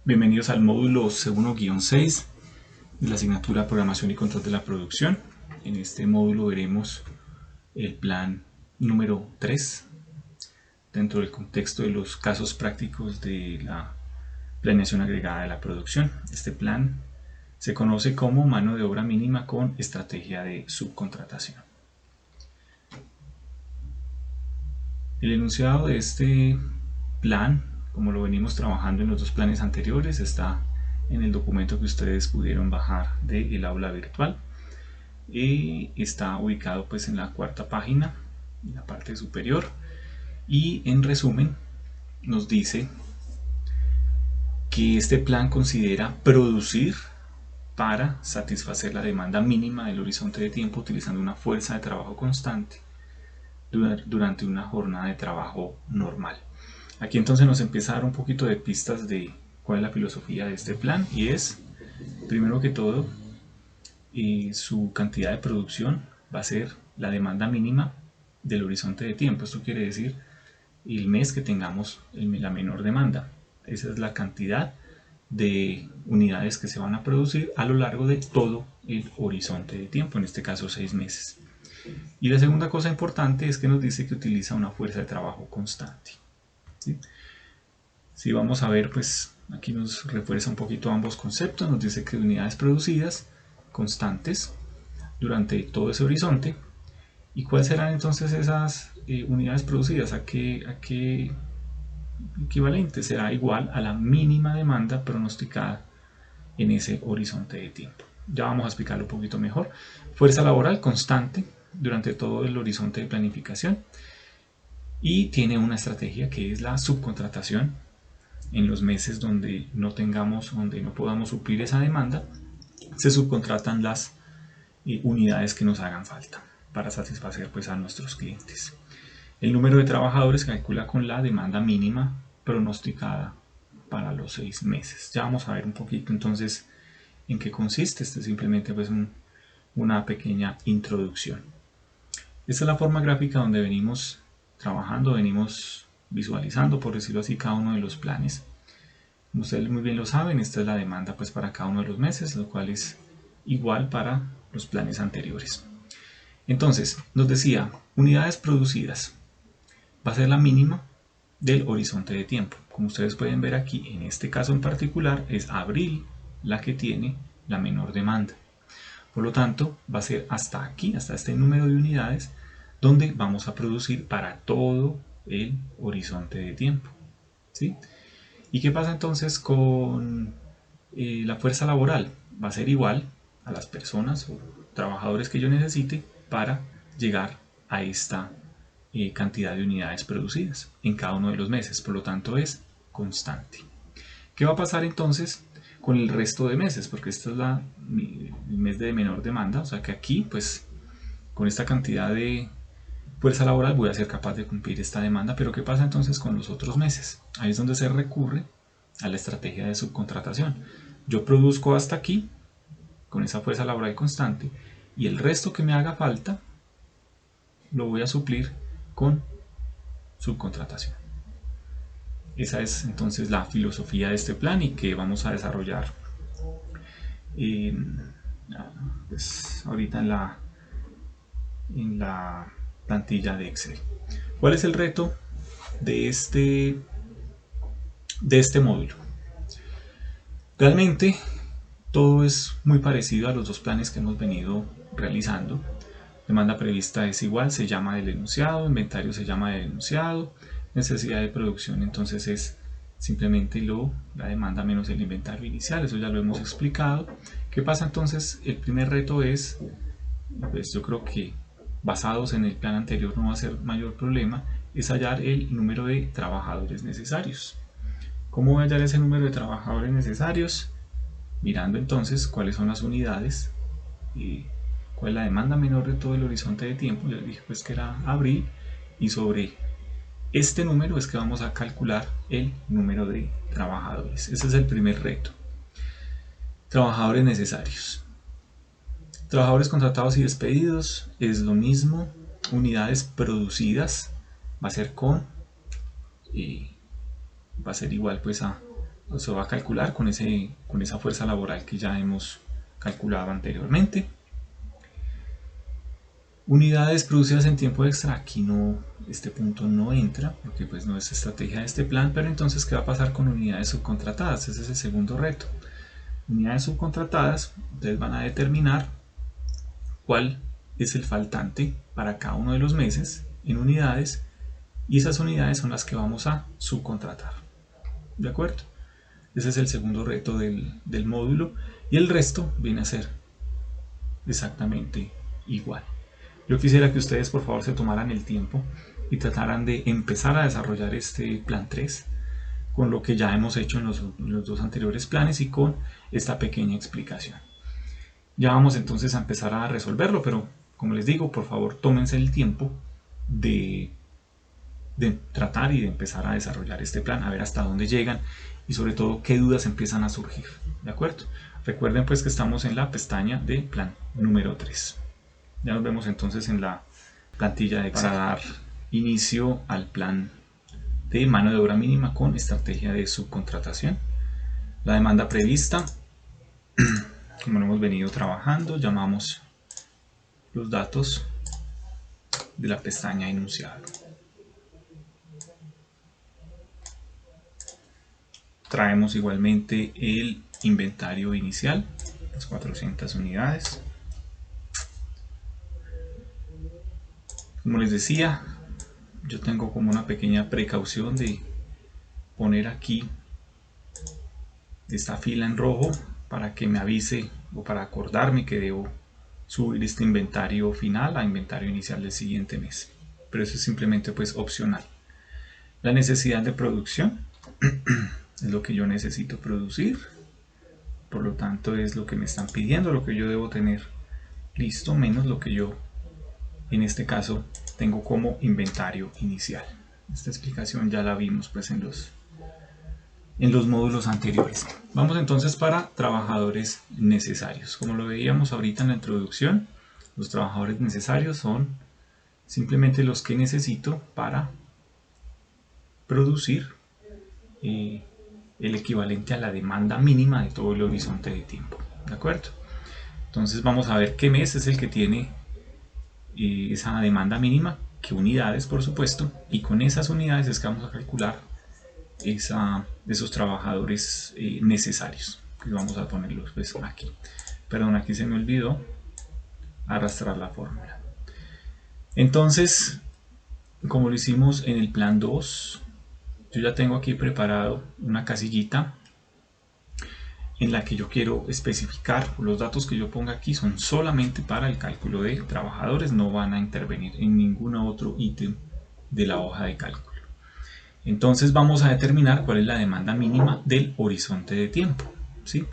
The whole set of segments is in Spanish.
Bienvenidos al módulo C1-6 de la asignatura Programación y Control de la Producción. En este módulo veremos el plan número 3 dentro del contexto de los casos prácticos de la planeación agregada de la producción. Este plan se conoce como mano de obra mínima con estrategia de subcontratación. El enunciado de este plan, como lo venimos trabajando en los dos planes anteriores, está en el documento que ustedes pudieron bajar del aula virtual y está ubicado pues en la cuarta página, en la parte superior, y en resumen nos dice que este plan considera producir para satisfacer la demanda mínima del horizonte de tiempo utilizando una fuerza de trabajo constante durante una jornada de trabajo normal. Aquí entonces nos empieza a dar un poquito de pistas de cuál es la filosofía de este plan, y es, primero que todo, su cantidad de producción va a ser la demanda mínima del horizonte de tiempo. Esto quiere decir el mes que tengamos la menor demanda. Esa es la cantidad de unidades que se van a producir a lo largo de todo el horizonte de tiempo, en este caso 6 meses. Y la segunda cosa importante es que nos dice que utiliza una fuerza de trabajo constante. ¿Sí? Si vamos a ver, pues aquí nos refuerza un poquito ambos conceptos. Nos dice que unidades producidas constantes durante todo ese horizonte. ¿Y cuáles serán entonces esas unidades producidas? ¿A qué equivalente? Será igual a la mínima demanda pronosticada en ese horizonte de tiempo. Ya vamos a explicarlo un poquito mejor. Fuerza laboral constante durante todo el horizonte de planificación, y tiene una estrategia que es la subcontratación. En los meses donde no podamos suplir esa demanda, se subcontratan las unidades que nos hagan falta para satisfacer pues a nuestros clientes. El número de trabajadores calcula con la demanda mínima pronosticada para los 6 meses. Ya vamos a ver un poquito entonces en qué consiste. Esto es simplemente pues una pequeña introducción. Esta es la forma gráfica donde venimos trabajando, venimos visualizando, por decirlo así, cada uno de los planes. Como ustedes muy bien lo saben, esta es la demanda pues para cada uno de los meses, lo cual es igual para los planes anteriores. Entonces, nos decía, unidades producidas va a ser la mínima del horizonte de tiempo. Como ustedes pueden ver aquí, en este caso en particular, es abril la que tiene la menor demanda. Por lo tanto, va a ser hasta aquí, hasta este número de unidades, donde vamos a producir para todo el horizonte de tiempo. ¿Sí? ¿Y qué pasa entonces con la fuerza laboral? Va a ser igual a las personas o trabajadores que yo necesite para llegar a esta cantidad de unidades producidas en cada uno de los meses. Por lo tanto, es constante. ¿Qué va a pasar entonces con el resto de meses? Porque este es el mes de menor demanda, o sea que aquí pues con esta cantidad de fuerza laboral voy a ser capaz de cumplir esta demanda. Pero ¿qué pasa entonces con los otros meses? Ahí es donde se recurre a la estrategia de subcontratación. Yo produzco hasta aquí con esa fuerza laboral constante, y el resto que me haga falta lo voy a suplir con subcontratación. Esa es entonces la filosofía de este plan y que vamos a desarrollar pues ahorita en la plantilla de Excel. ¿Cuál es el reto de este módulo? Realmente todo es muy parecido a los dos planes que hemos venido realizando. Demanda prevista es igual, se llama del enunciado, inventario se llama del enunciado, necesidad de producción entonces es simplemente la demanda menos el inventario inicial, eso ya lo hemos explicado. ¿Qué pasa entonces? El primer reto es, pues yo creo que basados en el plan anterior no va a ser mayor problema, es hallar el número de trabajadores necesarios. ¿Cómo voy a hallar ese número de trabajadores necesarios? Mirando entonces cuáles son las unidades y cuál es la demanda menor de todo el horizonte de tiempo. Yo les dije pues que era abril, y sobre este número es que vamos a calcular el número de trabajadores. Ese es el primer reto. Trabajadores necesarios. Trabajadores contratados y despedidos es lo mismo. Unidades producidas va a ser igual pues a se va a calcular con esa fuerza laboral que ya hemos calculado anteriormente. Unidades producidas en tiempo extra, aquí no, este punto no entra porque pues no es estrategia de este plan, pero entonces ¿qué va a pasar con unidades subcontratadas? Ese es el segundo reto. Unidades subcontratadas, ustedes van a determinar cuál es el faltante para cada uno de los meses en unidades, y esas unidades son las que vamos a subcontratar. ¿De acuerdo? Ese es el segundo reto del módulo, y el resto viene a ser exactamente igual. Yo quisiera que ustedes por favor se tomaran el tiempo y trataran de empezar a desarrollar este plan 3 con lo que ya hemos hecho en los dos anteriores planes y con esta pequeña explicación. Ya vamos entonces a empezar a resolverlo, pero como les digo, por favor tómense el tiempo de tratar y de empezar a desarrollar este plan, a ver hasta dónde llegan y sobre todo qué dudas empiezan a surgir. ¿De acuerdo? Recuerden pues que estamos en la pestaña de plan número 3. Ya nos vemos entonces en la plantilla de Excel para dar inicio al plan de mano de obra mínima con estrategia de subcontratación. La demanda prevista, como lo hemos venido trabajando, llamamos los datos de la pestaña enunciado. Traemos igualmente el inventario inicial, las 400 unidades. Como les decía, yo tengo como una pequeña precaución de poner aquí esta fila en rojo para que me avise o para acordarme que debo subir este inventario final a inventario inicial del siguiente mes. Pero eso es simplemente pues opcional. La necesidad de producción es lo que yo necesito producir, por lo tanto es lo que me están pidiendo, lo que yo debo tener listo, menos lo que yo en este caso tengo como inventario inicial. Esta explicación ya la vimos pues en los módulos anteriores. Vamos entonces para trabajadores necesarios. Como lo veíamos ahorita en la introducción, los trabajadores necesarios son simplemente los que necesito para producir el equivalente a la demanda mínima de todo el horizonte de tiempo. ¿De acuerdo? Entonces vamos a ver qué mes es el que tiene esa demanda mínima, qué unidades por supuesto, y con esas unidades es que vamos a calcular esos trabajadores necesarios, que vamos a ponerlos pues aquí. Perdón, aquí se me olvidó arrastrar la fórmula. Entonces, como lo hicimos en el plan 2, yo ya tengo aquí preparado una casillita en la que yo quiero especificar los datos que yo ponga aquí son solamente para el cálculo de trabajadores, no van a intervenir en ningún otro ítem de la hoja de cálculo. Entonces vamos a determinar cuál es la demanda mínima del horizonte de tiempo, ¿sí?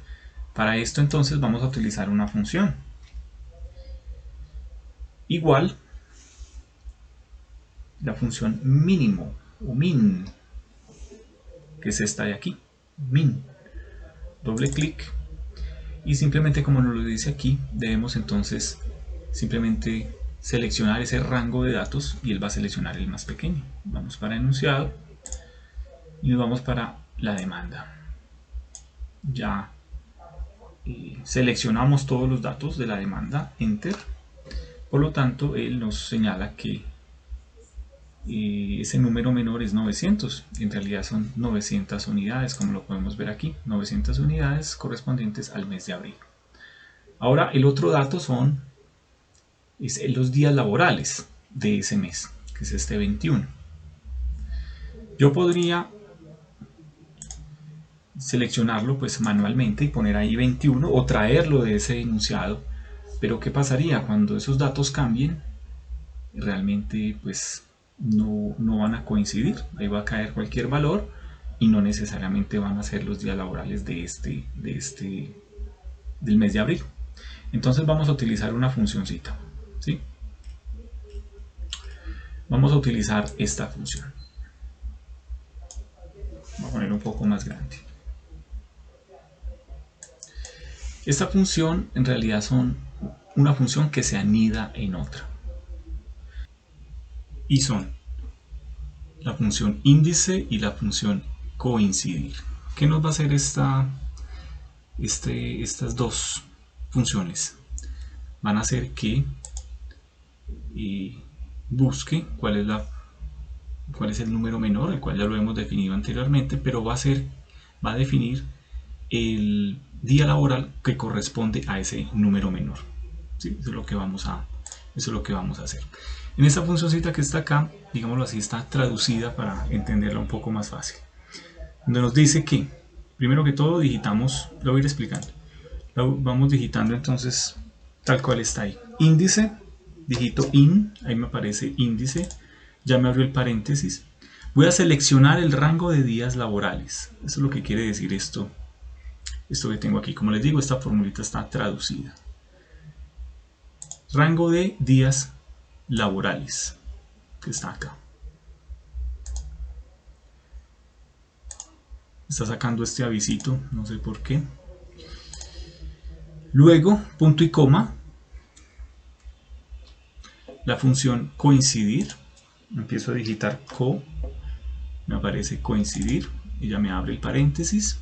Para esto entonces vamos a utilizar una función igual la función mínimo o min, que es esta de aquí, min. Doble clic y simplemente como nos lo dice aquí, debemos entonces simplemente seleccionar ese rango de datos y él va a seleccionar el más pequeño. Vamos para enunciado y nos vamos para la demanda. Ya seleccionamos todos los datos de la demanda, enter. Por lo tanto, él nos señala que ese número menor es 900, en realidad son 900 unidades, como lo podemos ver aquí, 900 unidades correspondientes al mes de abril. Ahora el otro dato es los días laborales de ese mes, que es este 21. Yo podría seleccionarlo pues manualmente y poner ahí 21 o traerlo de ese enunciado, pero ¿qué pasaría cuando esos datos cambien? Realmente pues no van a coincidir, ahí va a caer cualquier valor y no necesariamente van a ser los días laborales del mes de abril. Entonces vamos a utilizar una funcioncita, ¿sí? Vamos a utilizar esta función. Voy a poner un poco más grande. Esta función en realidad son una función que se anida en otra. Y son la función índice y la función coincidir. ¿qué nos va a hacer estas dos funciones? Van a hacer que busque cuál es el número menor, el cual ya lo hemos definido anteriormente, pero va a definir el día laboral que corresponde a ese número menor. ¿Sí? Eso es lo que vamos a hacer. En esta funcióncita que está acá, digámoslo así, está traducida para entenderla un poco más fácil. Donde nos dice que, primero que todo, digitamos, lo voy a ir explicando. Vamos digitando entonces tal cual está ahí. Índice, digito in, ahí me aparece índice, ya me abrió el paréntesis. Voy a seleccionar el rango de días laborales. Eso es lo que quiere decir esto que tengo aquí. Como les digo, esta formulita está traducida. Rango de días laborales, que está acá. Está sacando este avisito, no sé por qué. Luego, punto y coma. La función coincidir. Empiezo a digitar me aparece coincidir y ya me abre el paréntesis.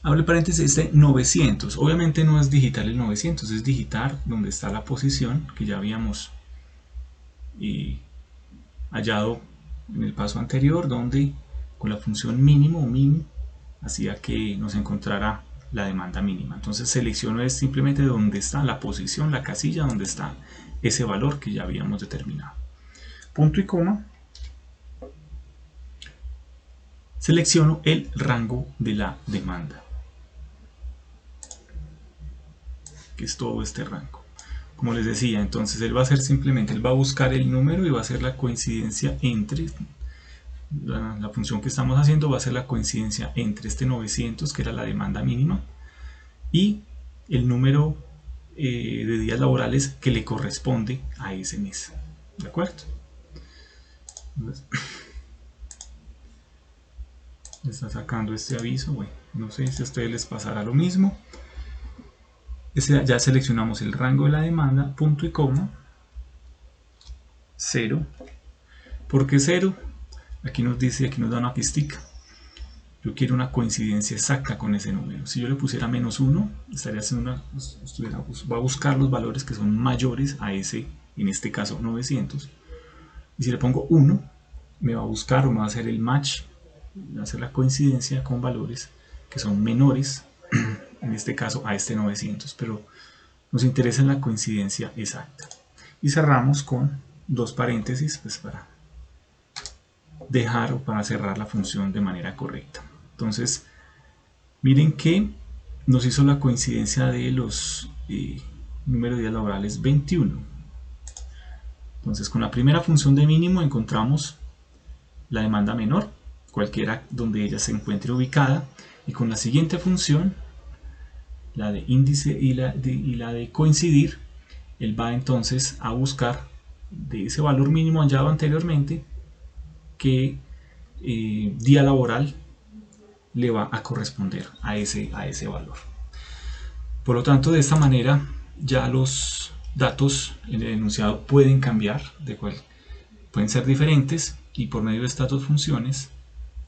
Abre el paréntesis este 900. Obviamente no es digitar el 900, es digitar donde está la posición que ya habíamos hallado en el paso anterior, donde con la función mínimo o min hacía que nos encontrara la demanda mínima. Entonces selecciono simplemente donde está la posición, la casilla donde está ese valor que ya habíamos determinado. Punto y coma. Selecciono el rango de la demanda, que es todo este rango. Como les decía, entonces él va a hacer simplemente, él va a buscar el número y va a hacer la coincidencia entre la función que estamos haciendo, va a ser la coincidencia entre este 900, que era la demanda mínima, y el número de días laborales que le corresponde a ese mes. ¿De acuerdo? Entonces, está sacando este aviso. Bueno, no sé si a ustedes les pasará lo mismo. Ya seleccionamos el rango de la demanda, punto y coma, 0. ¿Por qué 0? Aquí nos dice, aquí nos da una pistica. Yo quiero una coincidencia exacta con ese número. Si yo le pusiera -1, estaría haciendo va a buscar los valores que son mayores a ese, en este caso 900. Y si le pongo 1, me va a buscar o me va a hacer el match, va a hacer la coincidencia con valores que son menores, en este caso a este 900. Pero nos interesa la coincidencia exacta. Y cerramos con dos paréntesis, pues para dejar o para cerrar la función de manera correcta. Entonces, miren que nos hizo la coincidencia de los números de días laborales 21. Entonces, con la primera función de mínimo encontramos la demanda menor, cualquiera donde ella se encuentre ubicada, y con la siguiente función, la de índice y la de coincidir, él va entonces a buscar de ese valor mínimo hallado anteriormente qué día laboral le va a corresponder a ese valor. Por lo tanto, de esta manera ya los datos en el enunciado pueden cambiar, pueden ser diferentes, y por medio de estas dos funciones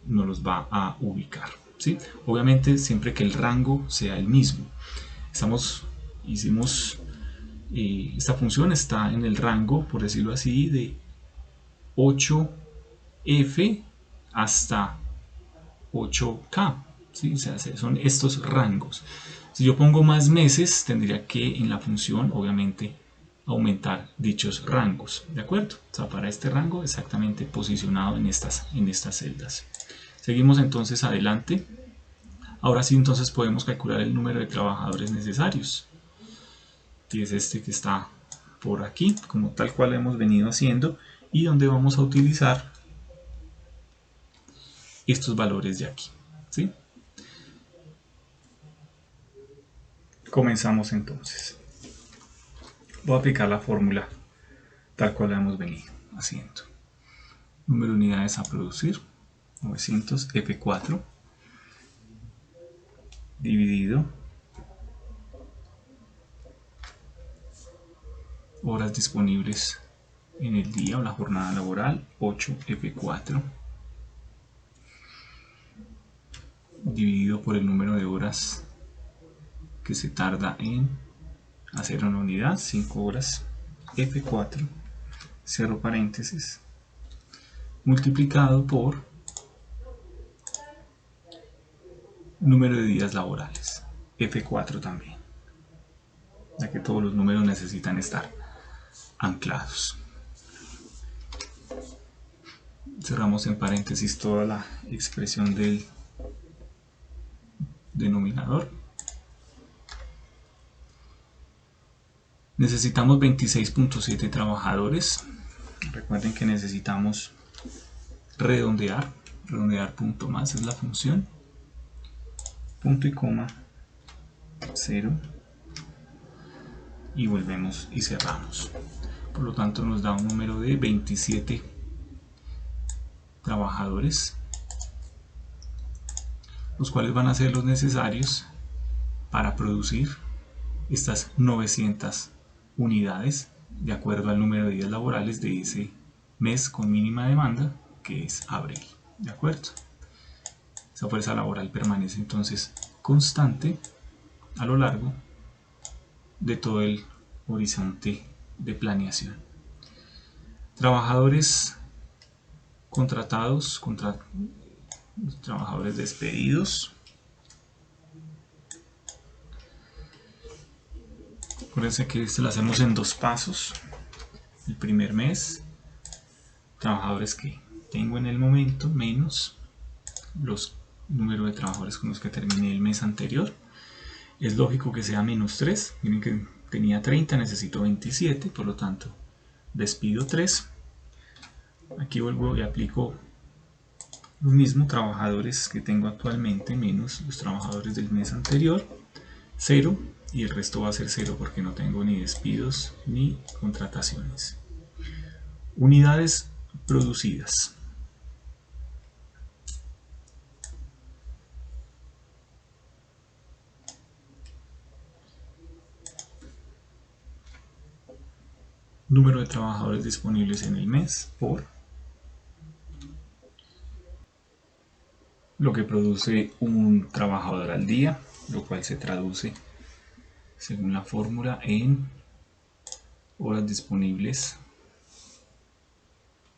nos los va a ubicar, ¿sí? Obviamente siempre que el rango sea el mismo. Esta función está en el rango, por decirlo así, de 8F hasta 8K, ¿sí? O sea, son estos rangos. Si yo pongo más meses, tendría que en la función, obviamente, aumentar dichos rangos, ¿de acuerdo? O sea, para este rango exactamente posicionado en estas celdas. Seguimos entonces adelante. Ahora sí, entonces podemos calcular el número de trabajadores necesarios. Y es este que está por aquí, como tal cual hemos venido haciendo, y donde vamos a utilizar estos valores de aquí, ¿sí? Comenzamos entonces. Voy a aplicar la fórmula tal cual la hemos venido haciendo. Número de unidades a producir, 900 F4 dividido horas disponibles en el día o la jornada laboral, 8 F4 dividido por el número de horas que se tarda en hacer una unidad, 5 horas, F4, cierro paréntesis, multiplicado por número de días laborales, F4 también, ya que todos los números necesitan estar anclados. Cerramos en paréntesis toda la expresión del denominador. Necesitamos 26.7 trabajadores. Recuerden que necesitamos redondear punto más es la función, punto y coma, 0, y volvemos y cerramos. Por lo tanto nos da un número de 27 trabajadores, los cuales van a ser los necesarios para producir estas 900 unidades de acuerdo al número de días laborales de ese mes con mínima demanda, que es abril. ¿De acuerdo? Esa fuerza laboral permanece entonces constante a lo largo de todo el horizonte de planeación. Trabajadores contratados, trabajadores despedidos. Acuérdense que esto lo hacemos en 2 pasos. El primer mes, trabajadores que tengo en el momento, menos los números de trabajadores con los que terminé el mes anterior. Es lógico que sea menos 3. Miren que tenía 30, necesito 27, por lo tanto despido 3. Aquí vuelvo y aplico lo mismo, trabajadores que tengo actualmente menos los trabajadores del mes anterior, 0, y el resto va a ser 0 porque no tengo ni despidos ni contrataciones. Unidades producidas. Número de trabajadores disponibles en el mes por lo que produce un trabajador al día, lo cual se traduce según la fórmula en horas disponibles,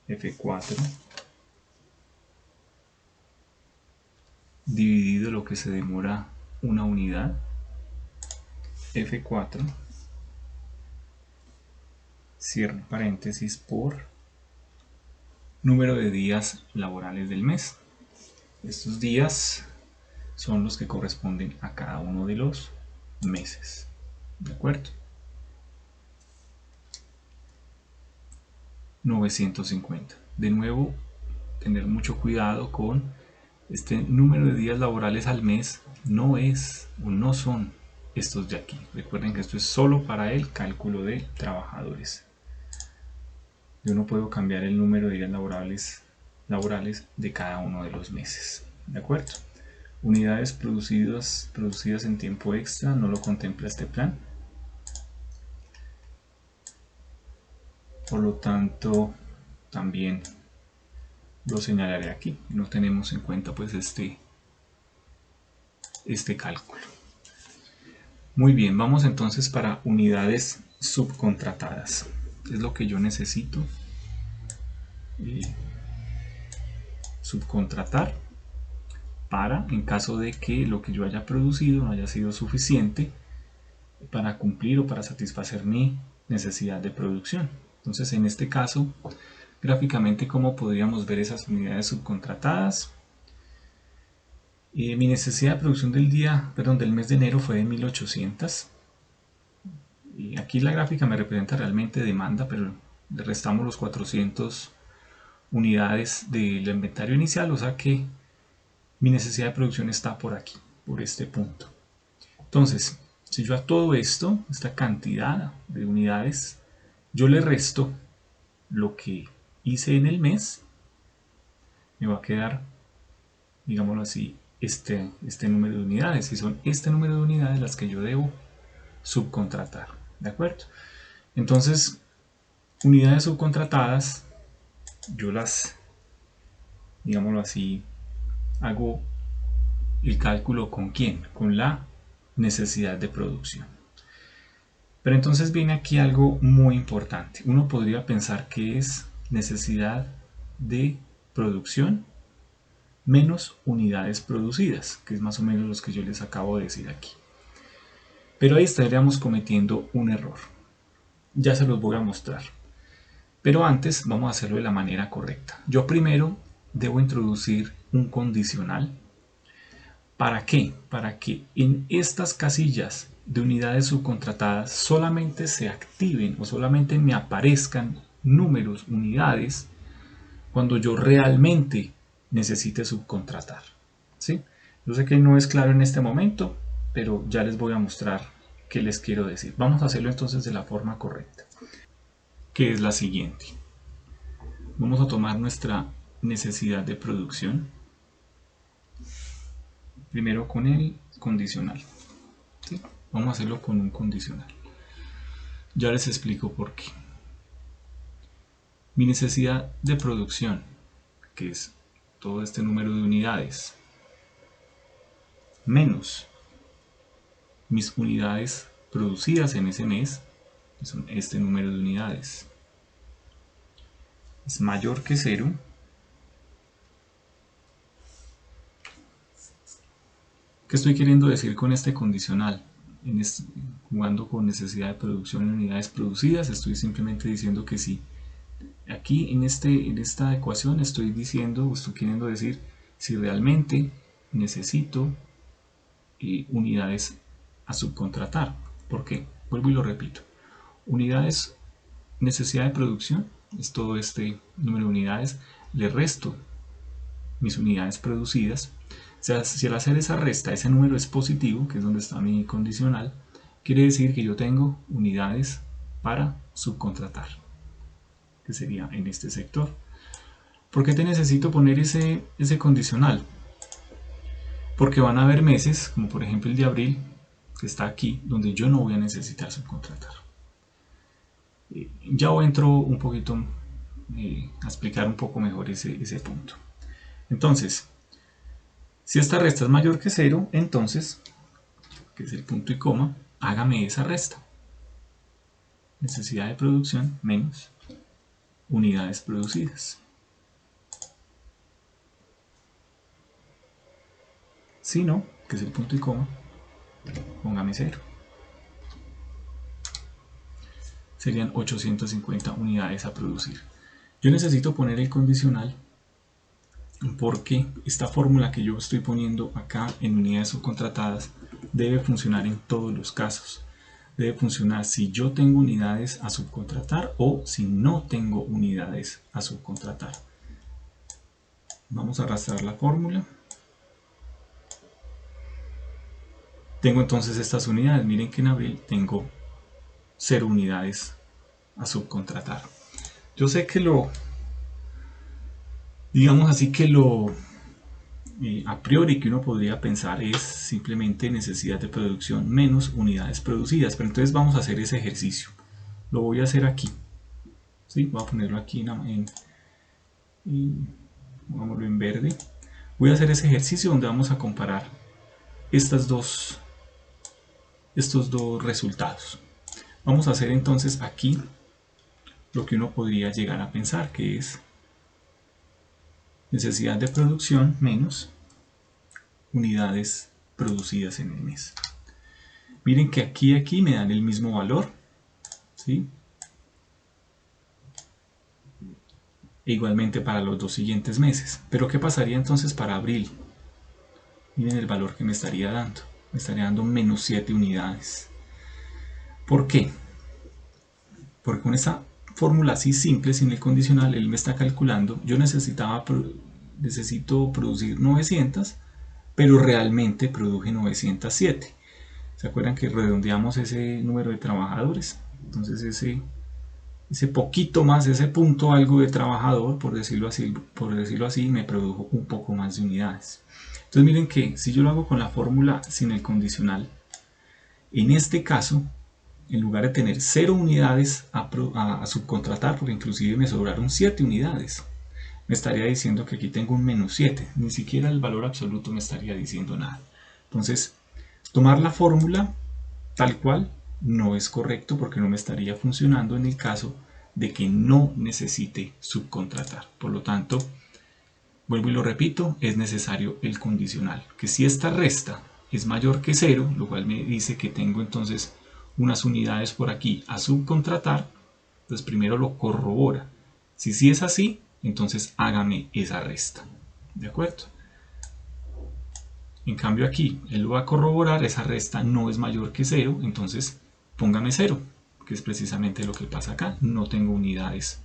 F4, dividido lo que se demora una unidad, F4, cierro paréntesis, por número de días laborales del mes. Estos días son los que corresponden a cada uno de los meses. ¿De acuerdo? 950. De nuevo, tener mucho cuidado con este número de días laborales al mes. No es o no son estos de aquí. Recuerden que esto es solo para el cálculo de trabajadores. Yo no puedo cambiar el número de días laborales de cada uno de los meses. ¿De acuerdo? Unidades producidas en tiempo extra no lo contempla este plan. Por lo tanto, también lo señalaré aquí. No tenemos en cuenta pues este cálculo. Muy bien, vamos entonces para unidades subcontratadas. Es lo que yo necesito subcontratar para, en caso de que lo que yo haya producido no haya sido suficiente para cumplir o para satisfacer mi necesidad de producción. Entonces, en este caso, gráficamente, ¿cómo podríamos ver esas unidades subcontratadas? Mi necesidad de producción del mes de enero fue de 1800. Y aquí la gráfica me representa realmente demanda, pero le restamos los 400 unidades del inventario inicial, o sea que mi necesidad de producción está por aquí, por este punto. Entonces, si yo a todo esto, esta cantidad de unidades, yo le resto lo que hice en el mes, me va a quedar, digámoslo así, este número de unidades. Y son este número de unidades las que yo debo subcontratar. ¿De acuerdo? Entonces, unidades subcontratadas, yo las, digámoslo así, hago el cálculo ¿con quién? Con la necesidad de producción. Pero entonces viene aquí algo muy importante. Uno podría pensar que es necesidad de producción menos unidades producidas, que es más o menos lo que yo les acabo de decir aquí. Pero ahí estaríamos cometiendo un error. Ya se los voy a mostrar. Pero antes vamos a hacerlo de la manera correcta. Yo primero debo introducir un condicional. ¿Para qué? Para que en estas casillas de unidades subcontratadas solamente se activen o solamente me aparezcan números, unidades, cuando yo realmente necesite subcontratar. ¿Sí? Yo sé que no es claro en este momento, pero ya les voy a mostrar qué les quiero decir. Vamos a hacerlo entonces de la forma correcta, que es la siguiente. Vamos a tomar nuestra necesidad de producción, primero con el condicional. ¿Sí? Vamos a hacerlo con un condicional. Ya les explico por qué. Mi necesidad de producción, que es todo este número de unidades, menos mis unidades producidas en ese mes, que son este número de unidades, es mayor que 0. ¿Qué estoy queriendo decir con este condicional? Jugando con necesidad de producción en unidades producidas, estoy simplemente diciendo que sí. Aquí en esta ecuación estoy queriendo decir si realmente necesito unidades a subcontratar. ¿Por qué? Vuelvo y lo repito. Unidades, necesidad de producción, es todo este número de unidades, le resto mis unidades producidas. O sea, si al hacer esa resta ese número es positivo, que es donde está mi condicional, quiere decir que yo tengo unidades para subcontratar, que sería en este sector. ¿Por qué te necesito poner ese condicional? Porque van a haber meses, como por ejemplo el de abril, que está aquí, donde yo no voy a necesitar subcontratar. Ya entro un poquito a explicar un poco mejor ese punto. Entonces, si esta resta es mayor que 0, entonces, que es el punto y coma, hágame esa resta. Necesidad de producción menos unidades producidas. Si no, que es el punto y coma, póngame 0. Serían 850 unidades a producir. Yo necesito poner el condicional porque esta fórmula que yo estoy poniendo acá en unidades subcontratadas debe funcionar en todos los casos. Debe funcionar si yo tengo unidades a subcontratar o si no tengo unidades a subcontratar. Vamos a arrastrar la fórmula. Tengo entonces estas unidades. Miren que en abril tengo 0 unidades a subcontratar. Yo sé que digamos así que a priori que uno podría pensar es simplemente necesidad de producción menos unidades producidas, pero entonces vamos a hacer ese ejercicio. Lo voy a hacer aquí. ¿Sí? Voy a ponerlo aquí pongámoslo en verde. Voy a hacer ese ejercicio donde vamos a comparar estos dos resultados. Vamos a hacer entonces aquí lo que uno podría llegar a pensar, que es necesidad de producción menos unidades producidas en el mes. Miren que aquí me dan el mismo valor, ¿sí? E igualmente para los dos siguientes meses. Pero ¿qué pasaría entonces para abril? Miren el valor que me estaría dando. Me estaría dando menos 7 unidades. ¿Por qué? Porque con esa fórmula así simple, sin el condicional, él me está calculando, yo necesito producir 900, pero realmente produje 907. ¿Se acuerdan que redondeamos ese número de trabajadores? Entonces ese poquito más, ese punto algo de trabajador, por decirlo así, me produjo un poco más de unidades. Entonces miren que si yo lo hago con la fórmula sin el condicional, en este caso, en lugar de tener 0 unidades a subcontratar, porque inclusive me sobraron 7 unidades, me estaría diciendo que aquí tengo un -7, ni siquiera el valor absoluto me estaría diciendo nada. Entonces, tomar la fórmula tal cual no es correcto porque no me estaría funcionando en el caso de que no necesite subcontratar. Por lo tanto, vuelvo y lo repito, es necesario el condicional, que si esta resta es mayor que 0, lo cual me dice que tengo entonces unas unidades por aquí a subcontratar, pues primero lo corrobora. Si sí es así, entonces hágame esa resta. ¿De acuerdo? En cambio aquí, él lo va a corroborar, esa resta no es mayor que 0, entonces póngame 0, que es precisamente lo que pasa acá. No tengo unidades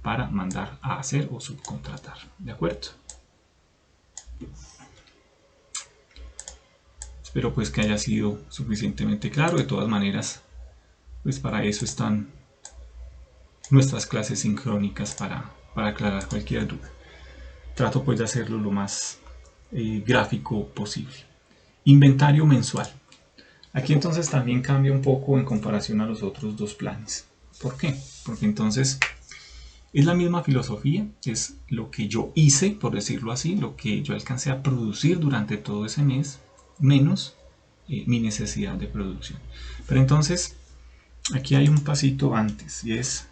para mandar a hacer o subcontratar. ¿De acuerdo? Espero pues que haya sido suficientemente claro. De todas maneras, pues para eso están nuestras clases sincrónicas para aclarar cualquier duda. Trato pues de hacerlo lo más gráfico posible. Inventario mensual. Aquí entonces también cambia un poco en comparación a los otros dos planes. ¿Por qué? Porque entonces es la misma filosofía, es lo que yo hice, por decirlo así, lo que yo alcancé a producir durante todo ese mes, menos mi necesidad de producción. Pero entonces, aquí hay un pasito antes, y es,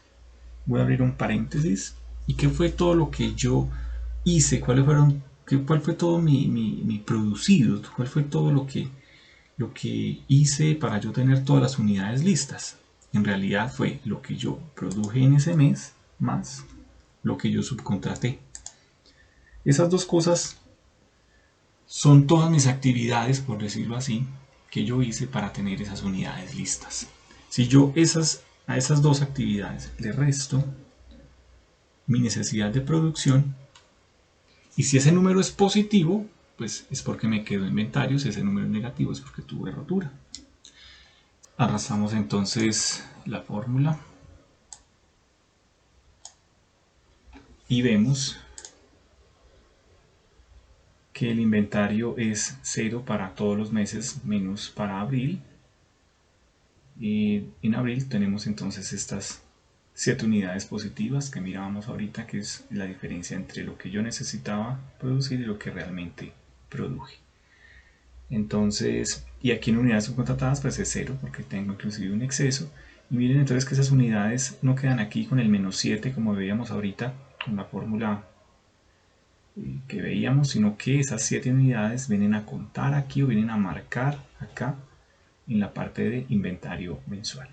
voy a abrir un paréntesis, ¿y qué fue todo lo que yo hice? ¿Cuál fue todo mi producido? ¿Cuál fue todo lo que hice para yo tener todas las unidades listas? En realidad fue lo que yo produje en ese mes más lo que yo subcontraté. Esas dos cosas son todas mis actividades, por decirlo así, que yo hice para tener esas unidades listas. Si yo a esas dos actividades le resto mi necesidad de producción, y si ese número es positivo, pues es porque me quedó inventario. Si ese número es negativo, es porque tuve rotura. Arrastramos entonces la fórmula y vemos que el inventario es 0 para todos los meses menos para abril. Y en abril tenemos entonces estas 7 unidades positivas que mirábamos ahorita, que es la diferencia entre lo que yo necesitaba producir y lo que realmente produje. Entonces, y aquí en unidades subcontratadas pues es 0 porque tengo inclusive un exceso. Y miren entonces que esas unidades no quedan aquí con el -7 como veíamos ahorita con la fórmula que veíamos, sino que esas 7 unidades vienen a contar aquí o vienen a marcar acá en la parte de inventario mensual.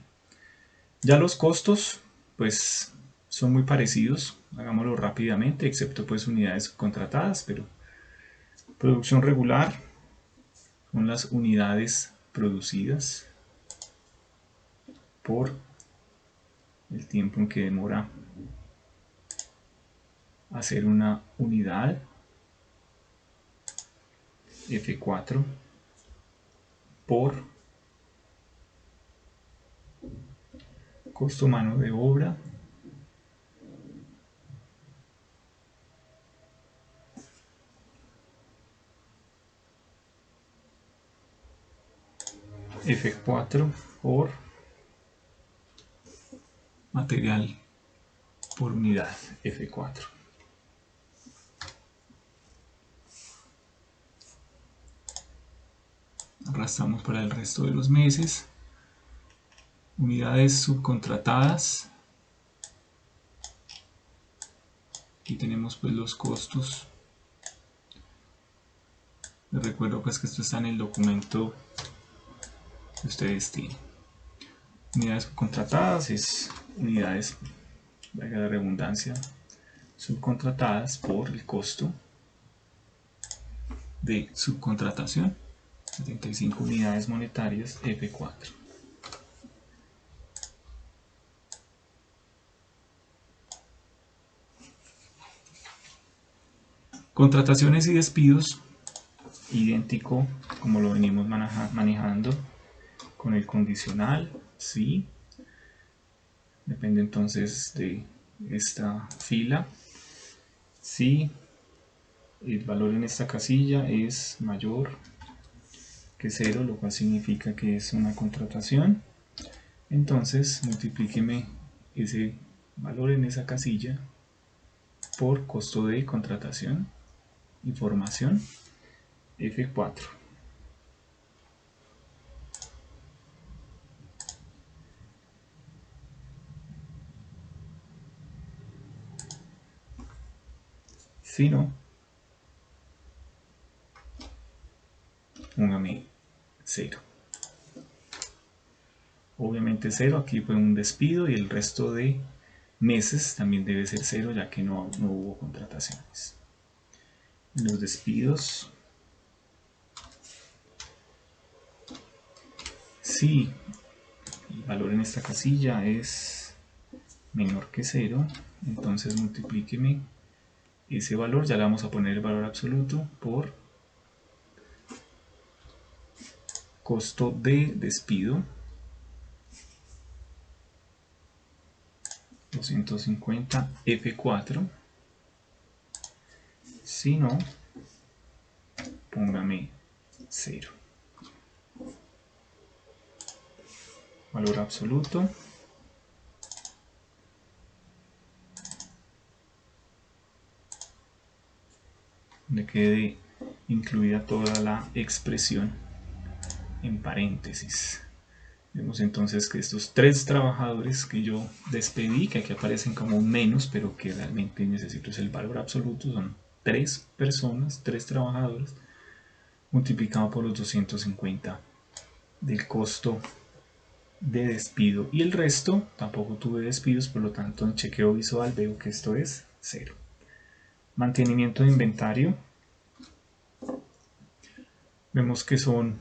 Ya los costos pues son muy parecidos, hagámoslo rápidamente, excepto pues unidades subcontratadas, pero producción regular son las unidades producidas por el tiempo en que demora hacer una unidad, F4 por costo mano de obra F4 por material por unidad, F4. Arrastramos para el resto de los meses. Unidades subcontratadas. Aquí tenemos pues los costos. Les recuerdo pues que esto está en el documento que ustedes tienen. Unidades subcontratadas es unidades, valga la redundancia, subcontratadas por el costo de subcontratación, 75 unidades monetarias, F4. Contrataciones y despidos, idéntico como lo venimos manejando con el condicional, sí. Depende entonces de esta fila. Si el valor en esta casilla es mayor que 0, lo cual significa que es una contratación, entonces multiplíqueme ese valor en esa casilla por costo de contratación y formación F4. Si no, póngame 0. Obviamente 0, aquí fue un despido y el resto de meses también debe ser 0 ya que no hubo contrataciones. Los despidos, si el valor en esta casilla es menor que 0, entonces multiplíqueme ese valor, ya le vamos a poner el valor absoluto por costo de despido, 250 F4. Si no, póngame 0. Valor absoluto. Le quede incluida toda la expresión en paréntesis. Vemos entonces que estos 3 trabajadores que yo despedí, que aquí aparecen como menos, pero que realmente necesito es el valor absoluto, son 3 personas, 3 trabajadores, multiplicado por los 250 del costo de despido. Y el resto, tampoco tuve despidos, por lo tanto en chequeo visual veo que esto es 0. Mantenimiento de inventario. Vemos que son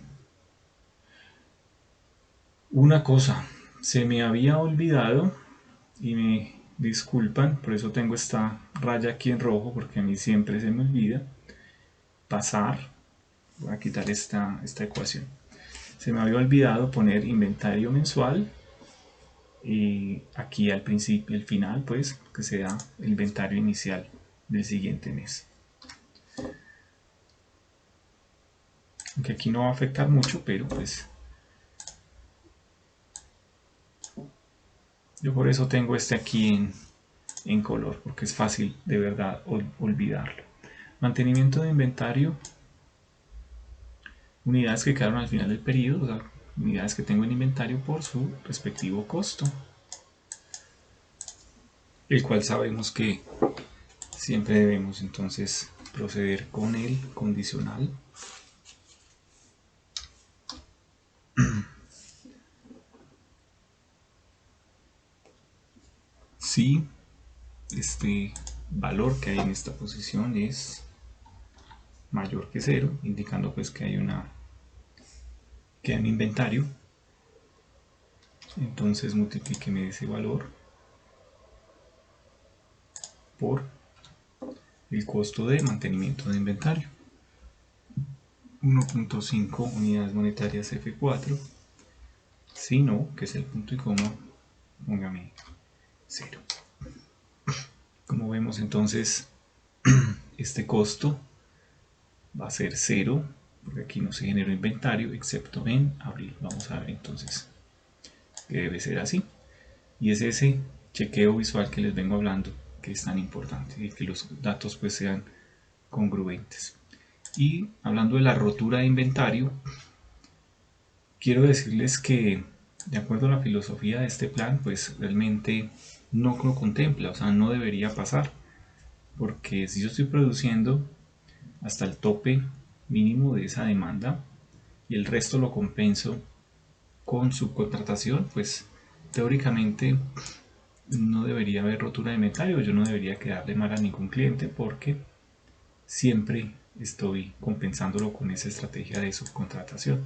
una cosa. Se me había olvidado y me disculpan, por eso tengo esta raya aquí en rojo, porque a mí siempre se me olvida pasar. Voy a quitar esta ecuación. Se me había olvidado poner inventario mensual y aquí al principio, el final, pues que sea el inventario inicial del siguiente mes. Aunque aquí no va a afectar mucho, pero pues yo por eso tengo este aquí en color, porque es fácil de verdad olvidarlo. Mantenimiento de inventario, unidades que quedaron al final del periodo, o sea, unidades que tengo en inventario por su respectivo costo, el cual sabemos que siempre debemos entonces proceder con el condicional. Si este valor que hay en esta posición es mayor que 0, indicando pues que hay un inventario, entonces multiplíqueme ese valor por el costo de mantenimiento de inventario, 1.5 unidades monetarias F4. Si no, que es el punto y coma, póngame 0. Como vemos entonces, este costo va a ser 0, porque aquí no se generó inventario, excepto en abril. Vamos a ver entonces que debe ser así. Y es ese chequeo visual que les vengo hablando, que es tan importante, y que los datos pues sean congruentes. Y hablando de la rotura de inventario, quiero decirles que de acuerdo a la filosofía de este plan, pues realmente no lo contempla, o sea, no debería pasar, porque si yo estoy produciendo hasta el tope mínimo de esa demanda y el resto lo compenso con subcontratación, pues teóricamente no debería haber rotura de inventario, yo no debería quedarle mal a ningún cliente porque siempre estoy compensándolo con esa estrategia de subcontratación.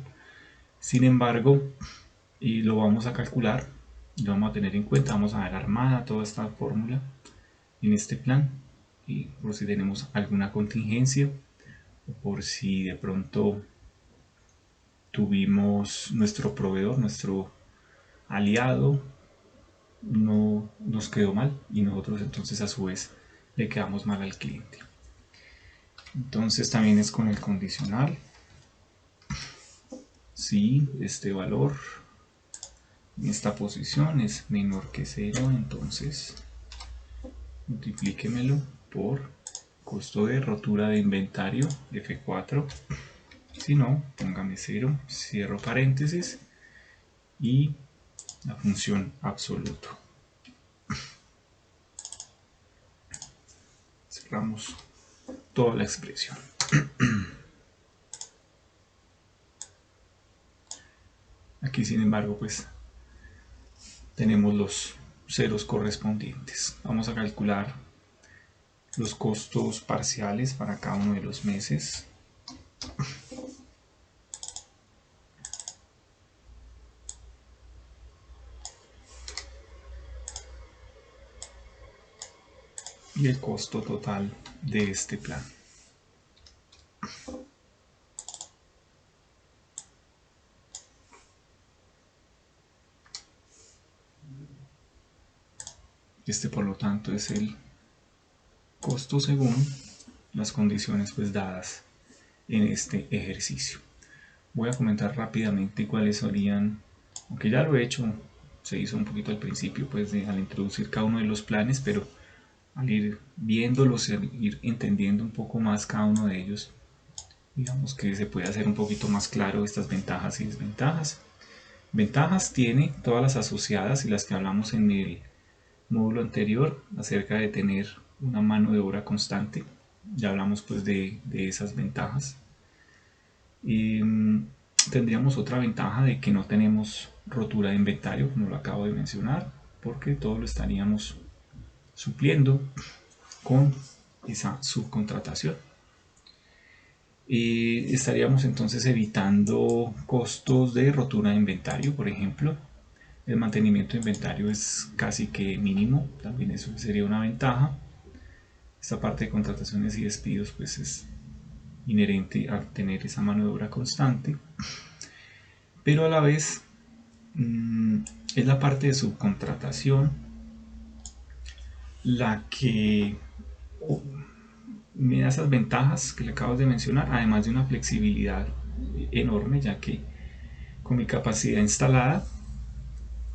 Sin embargo, y lo vamos a calcular, lo vamos a tener en cuenta, vamos a ver armada toda esta fórmula en este plan, y por si tenemos alguna contingencia o por si de pronto tuvimos nuestro proveedor, nuestro aliado no nos quedó mal y nosotros entonces a su vez le quedamos mal al cliente. Entonces también es con el condicional. Si este valor en esta posición es menor que 0, entonces multiplíquemelo por costo de rotura de inventario F4. Si no, póngame 0, cierro paréntesis y la función absoluto. Cerramos toda la expresión. Aquí, sin embargo, pues tenemos los ceros correspondientes. Vamos a calcular los costos parciales para cada uno de los meses. Y el costo total de este plan. Este, por lo tanto, es el costo según las condiciones pues dadas en este ejercicio. Voy a comentar rápidamente cuáles serían, aunque ya lo he hecho, se hizo un poquito al principio pues al introducir cada uno de los planes, pero al ir viéndolos, ir entendiendo un poco más cada uno de ellos, digamos que se puede hacer un poquito más claro estas ventajas y desventajas. Ventajas tiene todas las asociadas y las que hablamos en el módulo anterior acerca de tener una mano de obra constante. Ya hablamos pues de esas ventajas. Tendríamos otra ventaja de que no tenemos rotura de inventario, como lo acabo de mencionar, porque todo lo estaríamos supliendo con esa subcontratación. Estaríamos entonces evitando costos de rotura de inventario, por ejemplo. El mantenimiento de inventario es casi que mínimo, también eso sería una ventaja. Esta parte de contrataciones y despidos pues es inherente a tener esa mano de obra constante, pero a la vez es la parte de subcontratación la que me da esas ventajas que le acabo de mencionar, además de una flexibilidad enorme, ya que con mi capacidad instalada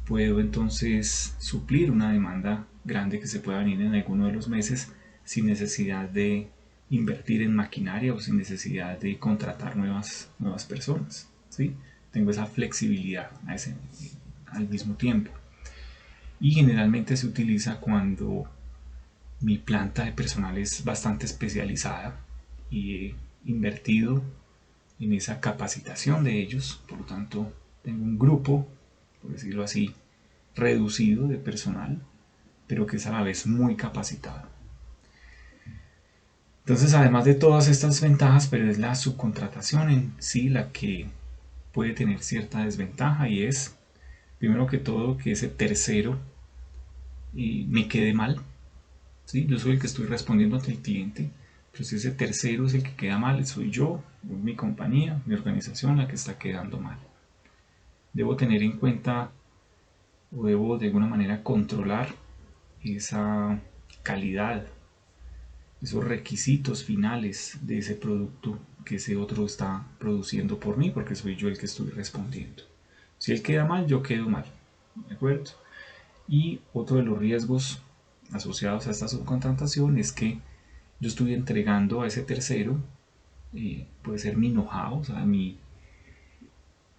puedo entonces suplir una demanda grande que se pueda venir en alguno de los meses sin necesidad de invertir en maquinaria o sin necesidad de contratar nuevas personas, ¿sí? Tengo esa flexibilidad al mismo tiempo. Y generalmente se utiliza cuando mi planta de personal es bastante especializada y he invertido en esa capacitación de ellos. Por lo tanto, tengo un grupo, por decirlo así, reducido de personal, pero que es a la vez muy capacitado. Entonces, además de todas estas ventajas, pero es la subcontratación en sí la que puede tener cierta desventaja, y es, primero que todo, que ese tercero me quede mal. ¿Sí? Yo soy el que estoy respondiendo ante el cliente, pero si ese tercero es el que queda mal, soy yo, mi compañía, mi organización la que está quedando mal. Debo tener en cuenta, o debo de alguna manera controlar esa calidad, esos requisitos finales de ese producto que ese otro está produciendo por mí, porque soy yo el que estoy respondiendo. Si él queda mal, yo quedo mal, ¿de acuerdo? Y otro de los riesgos asociados a esta subcontratación es que yo estoy entregando a ese tercero, puede ser mi know-how, o sea, mi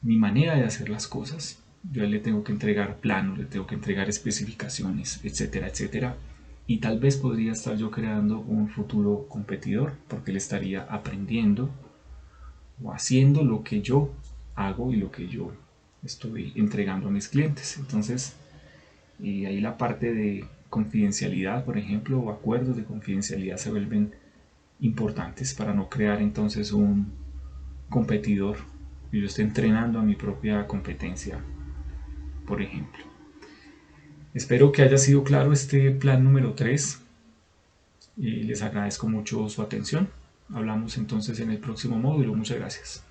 manera de hacer las cosas. Yo le tengo que entregar planos, le tengo que entregar especificaciones, etcétera, etcétera. Y tal vez podría estar yo creando un futuro competidor, porque le estaría aprendiendo o haciendo lo que yo hago y lo que yo estoy entregando a mis clientes. Entonces, ahí la parte de confidencialidad, por ejemplo, o acuerdos de confidencialidad se vuelven importantes para no crear entonces un competidor y yo esté entrenando a mi propia competencia, por ejemplo. Espero que haya sido claro este plan número 3 y les agradezco mucho su atención. Hablamos entonces en el próximo módulo. Muchas gracias.